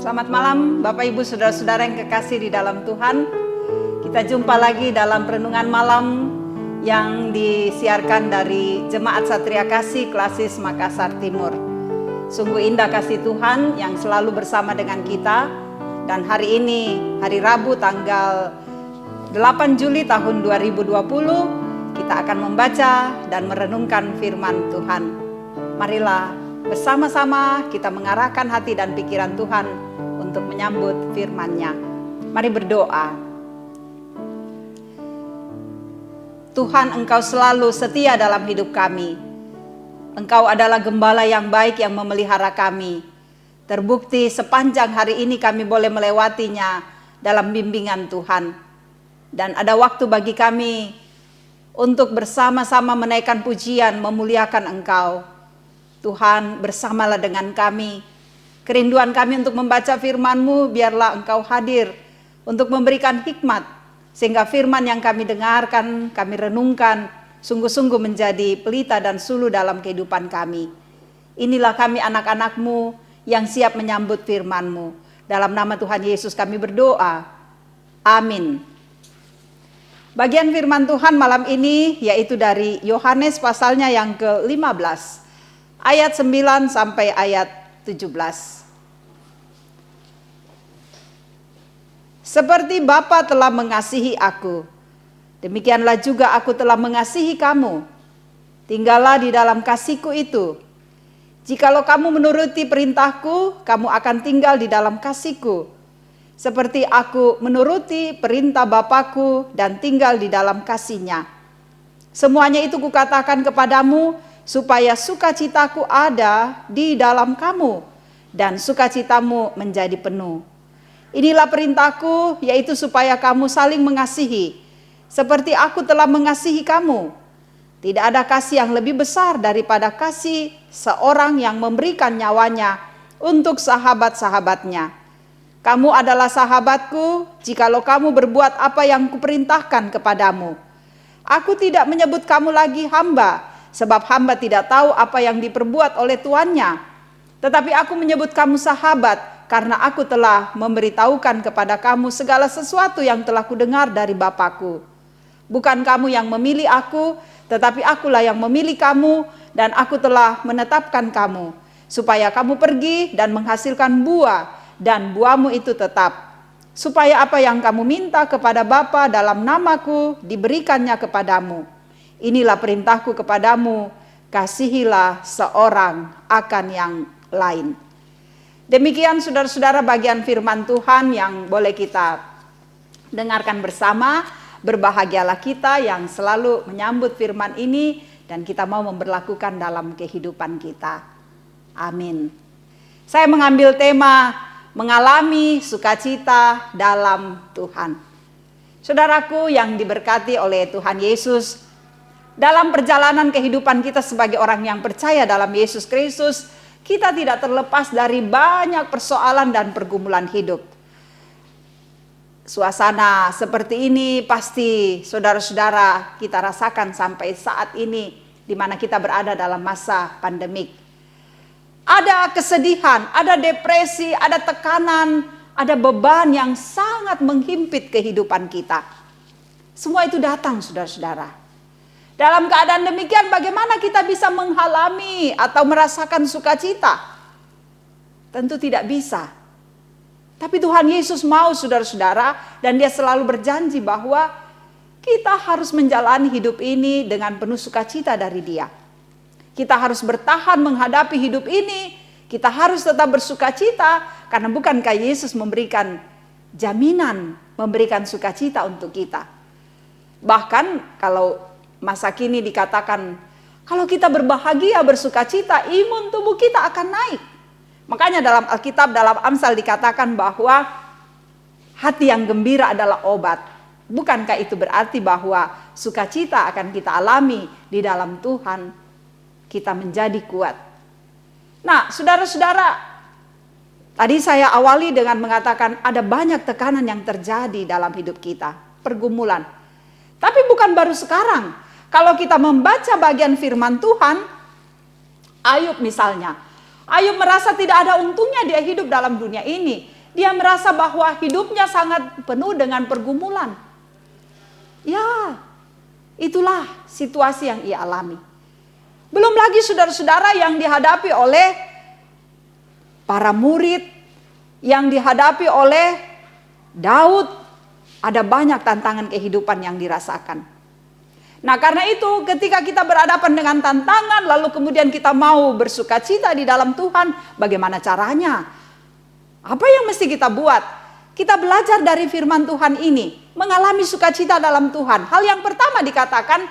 Selamat malam Bapak Ibu Saudara-saudara yang kekasih di dalam Tuhan. Kita jumpa lagi dalam renungan malam yang disiarkan dari Jemaat Satria Kasih Klasis Makassar Timur. Sungguh indah kasih Tuhan yang selalu bersama dengan kita. Dan hari ini, hari Rabu tanggal 8 Juli tahun 2020, kita akan membaca dan merenungkan firman Tuhan. Marilah bersama-sama kita mengarahkan hati dan pikiran Tuhan untuk menyambut firman-Nya. Mari berdoa. Tuhan, Engkau selalu setia dalam hidup kami. Engkau adalah gembala yang baik yang memelihara kami. Terbukti sepanjang hari ini kami boleh melewatinya dalam bimbingan Tuhan. Dan ada waktu bagi kami untuk bersama-sama menaikkan pujian, memuliakan Engkau. Tuhan, bersamalah dengan kami. Kerinduan kami untuk membaca firman-Mu, biarlah Engkau hadir untuk memberikan hikmat, sehingga firman yang kami dengarkan, kami renungkan, sungguh-sungguh menjadi pelita dan suluh dalam kehidupan kami. Inilah kami anak-anak-Mu yang siap menyambut firman-Mu. Dalam nama Tuhan Yesus kami berdoa. Amin. Bagian firman Tuhan malam ini yaitu dari Yohanes pasalnya yang ke-15. Ayat 9 sampai ayat 17. Seperti Bapa telah mengasihi aku, demikianlah juga aku telah mengasihi kamu. Tinggallah di dalam kasih-Ku itu. Jikalau kamu menuruti perintah-Ku, kamu akan tinggal di dalam kasih-Ku. Seperti aku menuruti perintah Bapa-Ku dan tinggal di dalam kasih-Nya. Semuanya itu kukatakan kepadamu, supaya sukacitaku ada di dalam kamu, dan sukacitamu menjadi penuh. Inilah perintahku, yaitu supaya kamu saling mengasihi, seperti aku telah mengasihi kamu. Tidak ada kasih yang lebih besar daripada kasih seorang yang memberikan nyawanya untuk sahabat-sahabatnya. Kamu adalah sahabatku, jikalau kamu berbuat apa yang kuperintahkan kepadamu. Aku tidak menyebut kamu lagi hamba, sebab hamba tidak tahu apa yang diperbuat oleh tuannya. Tetapi aku menyebut kamu sahabat, karena aku telah memberitahukan kepada kamu segala sesuatu yang telah kudengar dari Bapa-Ku. Bukan kamu yang memilih aku, tetapi akulah yang memilih kamu, dan aku telah menetapkan kamu, supaya kamu pergi dan menghasilkan buah, dan buahmu itu tetap. Supaya apa yang kamu minta kepada Bapa dalam namaku, diberikannya kepadamu. Inilah perintahku kepadamu, kasihilah seorang akan yang lain. Demikian saudara-saudara bagian firman Tuhan yang boleh kita dengarkan bersama. Berbahagialah kita yang selalu menyambut firman ini dan kita mau memberlakukan dalam kehidupan kita. Amin. Saya mengambil tema mengalami sukacita dalam Tuhan. Saudaraku yang diberkati oleh Tuhan Yesus, dalam perjalanan kehidupan kita sebagai orang yang percaya dalam Yesus Kristus, kita tidak terlepas dari banyak persoalan dan pergumulan hidup. Suasana seperti ini pasti saudara-saudara kita rasakan sampai saat ini, di mana kita berada dalam masa pandemik. Ada kesedihan, ada depresi, ada tekanan, ada beban yang sangat menghimpit kehidupan kita. Semua itu datang saudara-saudara. Dalam keadaan demikian bagaimana kita bisa menghalami atau merasakan sukacita? Tentu tidak bisa. Tapi Tuhan Yesus mau saudara-saudara, dan Dia selalu berjanji bahwa kita harus menjalani hidup ini dengan penuh sukacita dari Dia. Kita harus bertahan menghadapi hidup ini, kita harus tetap bersukacita, karena bukankah Yesus memberikan jaminan, memberikan sukacita untuk kita. Bahkan kalau masa kini dikatakan, kalau kita berbahagia, bersukacita, imun tubuh kita akan naik. Makanya dalam Alkitab, dalam Amsal dikatakan bahwa hati yang gembira adalah obat. Bukankah itu berarti bahwa sukacita akan kita alami di dalam Tuhan, kita menjadi kuat. Nah, saudara-saudara, tadi saya awali dengan mengatakan ada banyak tekanan yang terjadi dalam hidup kita, pergumulan. Tapi bukan baru sekarang. Kalau kita membaca bagian firman Tuhan, Ayub misalnya. Ayub merasa tidak ada untungnya dia hidup dalam dunia ini. Dia merasa bahwa hidupnya sangat penuh dengan pergumulan. Ya, itulah situasi yang ia alami. Belum lagi saudara-saudara yang dihadapi oleh para murid, yang dihadapi oleh Daud. Ada banyak tantangan kehidupan yang dirasakan. Nah, karena itu ketika kita berhadapan dengan tantangan, lalu kemudian kita mau bersukacita di dalam Tuhan, bagaimana caranya? Apa yang mesti kita buat? Kita belajar dari firman Tuhan ini, mengalami sukacita dalam Tuhan. Hal yang pertama dikatakan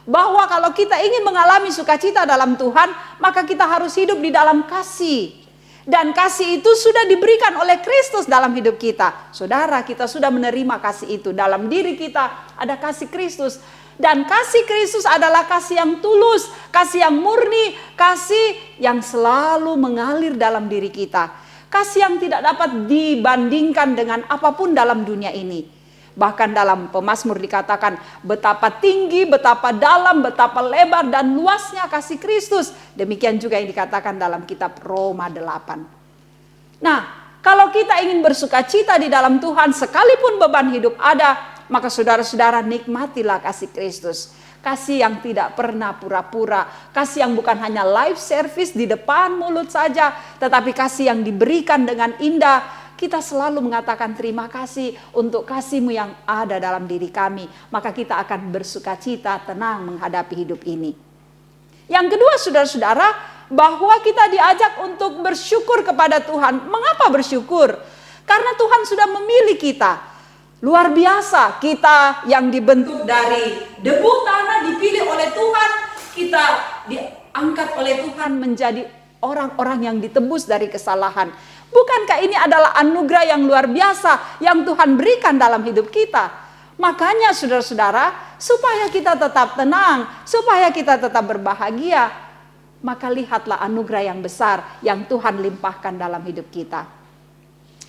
bahwa kalau kita ingin mengalami sukacita dalam Tuhan, maka kita harus hidup di dalam kasih. Dan kasih itu sudah diberikan oleh Kristus dalam hidup kita. Saudara, kita sudah menerima kasih itu. Dalam diri kita ada kasih Kristus. Dan kasih Kristus adalah kasih yang tulus, kasih yang murni, kasih yang selalu mengalir dalam diri kita. Kasih yang tidak dapat dibandingkan dengan apapun dalam dunia ini. Bahkan dalam Pemazmur dikatakan betapa tinggi, betapa dalam, betapa lebar dan luasnya kasih Kristus. Demikian juga yang dikatakan dalam kitab Roma 8. Nah, kalau kita ingin bersukacita di dalam Tuhan, sekalipun beban hidup ada, maka saudara-saudara nikmatilah kasih Kristus. Kasih yang tidak pernah pura-pura. Kasih yang bukan hanya live service di depan mulut saja, tetapi kasih yang diberikan dengan indah. Kita selalu mengatakan terima kasih untuk kasih-Mu yang ada dalam diri kami. Maka kita akan bersukacita, tenang menghadapi hidup ini. Yang kedua saudara-saudara, bahwa kita diajak untuk bersyukur kepada Tuhan. Mengapa bersyukur? Karena Tuhan sudah memilih kita. Luar biasa, kita yang dibentuk dari debu tanah dipilih oleh Tuhan. Kita diangkat oleh Tuhan menjadi orang-orang yang ditebus dari kesalahan. Bukankah ini adalah anugerah yang luar biasa yang Tuhan berikan dalam hidup kita? Makanya saudara-saudara, supaya kita tetap tenang, supaya kita tetap berbahagia, maka lihatlah anugerah yang besar yang Tuhan limpahkan dalam hidup kita.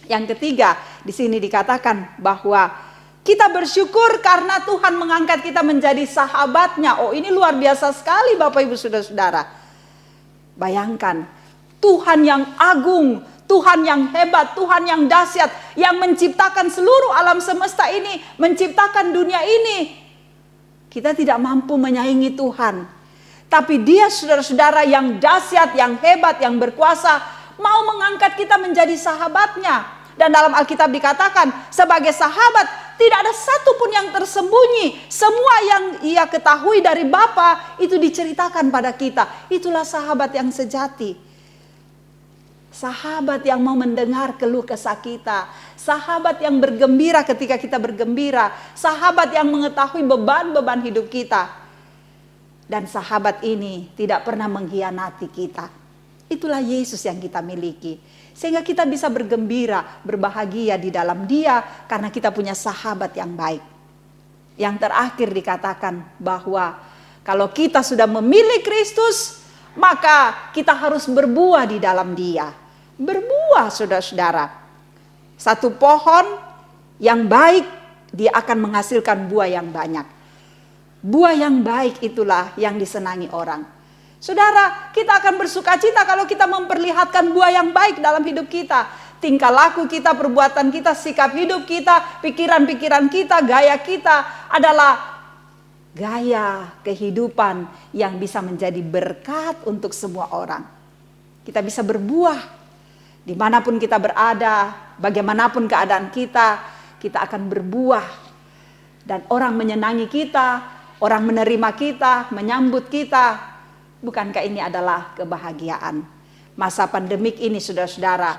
Yang ketiga, di sini dikatakan bahwa kita bersyukur karena Tuhan mengangkat kita menjadi sahabatnya. Oh, ini luar biasa sekali Bapak Ibu Saudara-saudara. Bayangkan, Tuhan yang agung, Tuhan yang hebat, Tuhan yang dahsyat, yang menciptakan seluruh alam semesta ini, menciptakan dunia ini. Kita tidak mampu menyaingi Tuhan. Tapi Dia saudara-saudara yang dahsyat, yang hebat, yang berkuasa, mau mengangkat kita menjadi sahabatnya. Dan dalam Alkitab dikatakan, sebagai sahabat tidak ada satupun yang tersembunyi. Semua yang Ia ketahui dari Bapa itu diceritakan pada kita. Itulah sahabat yang sejati. Sahabat yang mau mendengar keluh kesah kita. Sahabat yang bergembira ketika kita bergembira. Sahabat yang mengetahui beban-beban hidup kita. Dan sahabat ini tidak pernah mengkhianati kita. Itulah Yesus yang kita miliki. Sehingga kita bisa bergembira, berbahagia di dalam Dia karena kita punya sahabat yang baik. Yang terakhir dikatakan bahwa kalau kita sudah memilih Kristus, maka kita harus berbuah di dalam Dia. Berbuah saudara-saudara. Satu pohon yang baik, dia akan menghasilkan buah yang banyak. Buah yang baik itulah yang disenangi orang. Saudara, kita akan bersukacita kalau kita memperlihatkan buah yang baik dalam hidup kita. Tingkah laku kita, perbuatan kita, sikap hidup kita, pikiran-pikiran kita, gaya kita adalah gaya kehidupan yang bisa menjadi berkat untuk semua orang. Kita bisa berbuah dimanapun kita berada, bagaimanapun keadaan kita, kita akan berbuah. Dan orang menyenangi kita, orang menerima kita, menyambut kita. Bukankah ini adalah kebahagiaan? Masa pandemik ini saudara-saudara,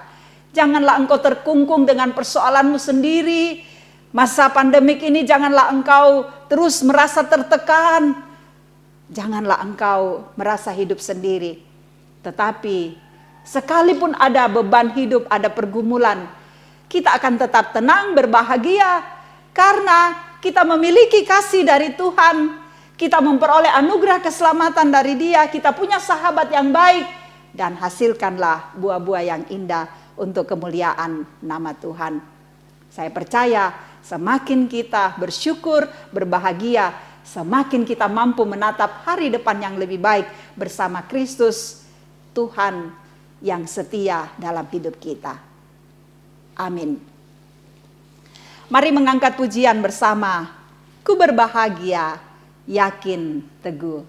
janganlah engkau terkungkung dengan persoalanmu sendiri. Masa pandemik ini janganlah engkau terus merasa tertekan. Janganlah engkau merasa hidup sendiri. Tetapi sekalipun ada beban hidup, ada pergumulan, kita akan tetap tenang, berbahagia. Karena kita memiliki kasih dari Tuhan. Kita memperoleh anugerah keselamatan dari Dia. Kita punya sahabat yang baik. Dan hasilkanlah buah-buah yang indah untuk kemuliaan nama Tuhan. Saya percaya semakin kita bersyukur, berbahagia, semakin kita mampu menatap hari depan yang lebih baik bersama Kristus. Tuhan yang setia dalam hidup kita. Amin. Mari mengangkat pujian bersama. Ku berbahagia, yakin, teguh.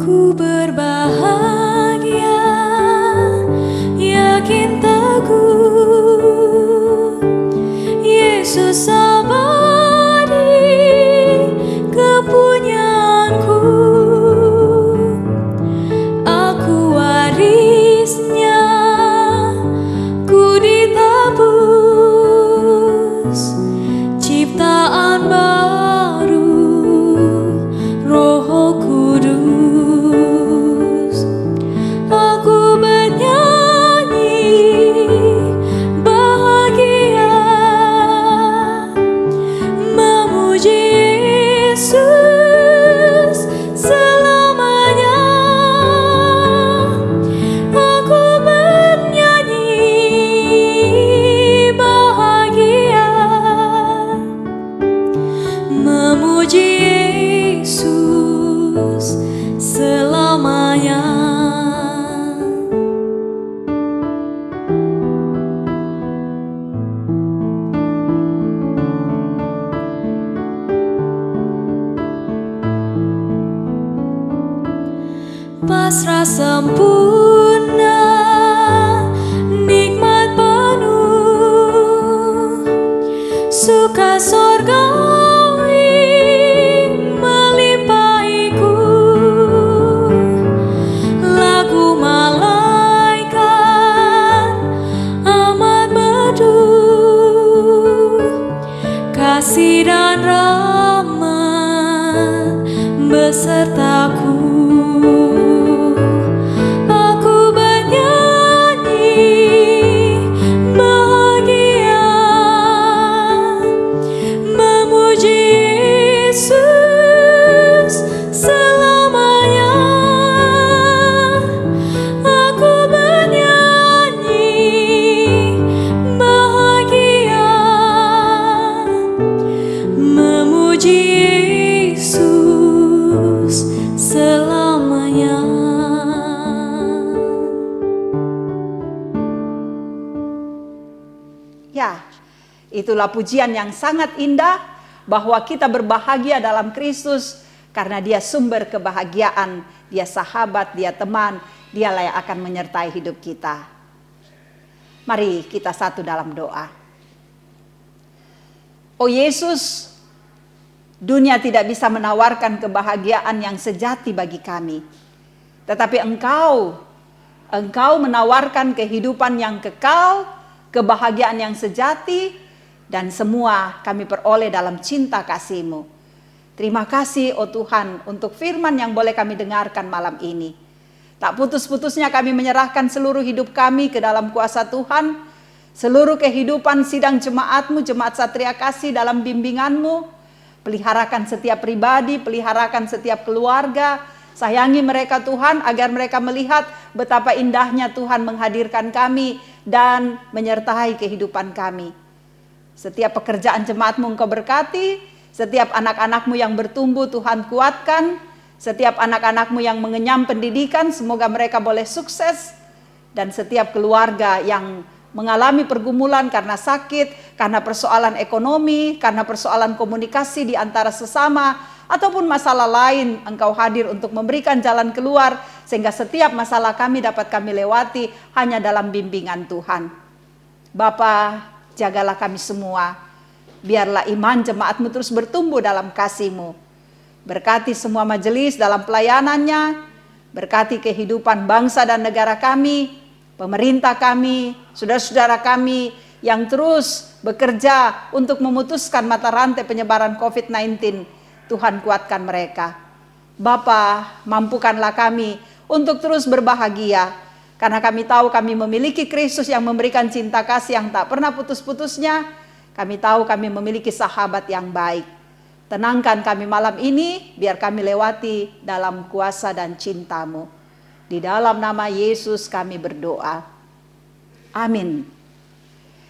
Ku berbahagia, yakin teguh, Yesus abadi kepunyaanku. Aku warisnya, ku ditebus, ciptaan baru, Roh Kudus. Aku bernyanyi bahagia, memuji Yesus selamanya. Aku bernyanyi bahagia, memuji Yesus selamanya. Pasrah sempurna, nikmat penuh, suka sorgawi melimpahiku. Lagu malaikat amat merdu, kasih dan rahmat besertaku. Aku bernyanyi bahagia, memuji Yesus selamanya. Aku bernyanyi bahagia, memuji Yesus selamanya. Ya, itulah pujian yang sangat indah bahwa kita berbahagia dalam Kristus karena Dia sumber kebahagiaan, Dia sahabat, Dia teman, Dialah yang akan menyertai hidup kita. Mari kita satu dalam doa. Oh Yesus, dunia tidak bisa menawarkan kebahagiaan yang sejati bagi kami. Tetapi Engkau menawarkan kehidupan yang kekal, kebahagiaan yang sejati, dan semua kami peroleh dalam cinta kasih-Mu. Terima kasih oh Tuhan untuk firman yang boleh kami dengarkan malam ini. Tak putus-putusnya kami menyerahkan seluruh hidup kami ke dalam kuasa Tuhan. Seluruh kehidupan sidang jemaat-Mu, Jemaat Satria Kasih dalam bimbingan-Mu. Peliharakan setiap pribadi, peliharakan setiap keluarga. Sayangi mereka Tuhan agar mereka melihat betapa indahnya Tuhan menghadirkan kami dan menyertai kehidupan kami. Setiap pekerjaan jemaat-Mu Engkau berkati, setiap anak-anak-Mu yang bertumbuh Tuhan kuatkan, setiap anak-anak-Mu yang mengenyam pendidikan semoga mereka boleh sukses, dan setiap keluarga yang mengalami pergumulan karena sakit, karena persoalan ekonomi, karena persoalan komunikasi di antara sesama, ataupun masalah lain, Engkau hadir untuk memberikan jalan keluar, sehingga setiap masalah kami dapat kami lewati hanya dalam bimbingan Tuhan. Bapa, jagalah kami semua, biarlah iman jemaat-Mu terus bertumbuh dalam kasih-Mu. Berkati semua majelis dalam pelayanannya, berkati kehidupan bangsa dan negara kami, pemerintah kami, saudara-saudara kami yang terus bekerja untuk memutuskan mata rantai penyebaran COVID-19. Tuhan kuatkan mereka. Bapa, mampukanlah kami untuk terus berbahagia, karena kami tahu kami memiliki Kristus yang memberikan cinta kasih yang tak pernah putus-putusnya. Kami tahu kami memiliki sahabat yang baik. Tenangkan kami malam ini, biar kami lewati dalam kuasa dan cinta-Mu. Di dalam nama Yesus kami berdoa. Amin.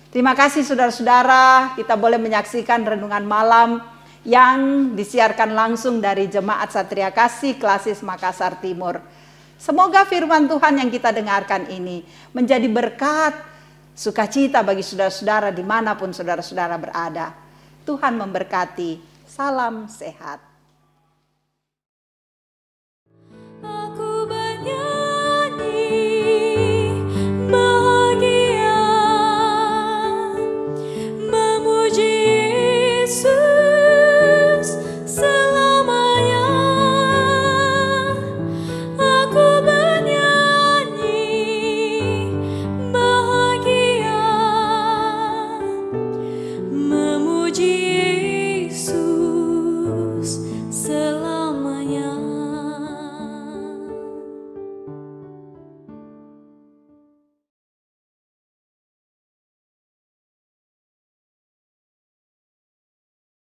Terima kasih saudara-saudara, kita boleh menyaksikan renungan malam yang disiarkan langsung dari Jemaat Satria Kasih Klasis Makassar Timur. Semoga firman Tuhan yang kita dengarkan ini menjadi berkat, sukacita bagi saudara-saudara dimanapun saudara-saudara berada. Tuhan memberkati. Salam sehat.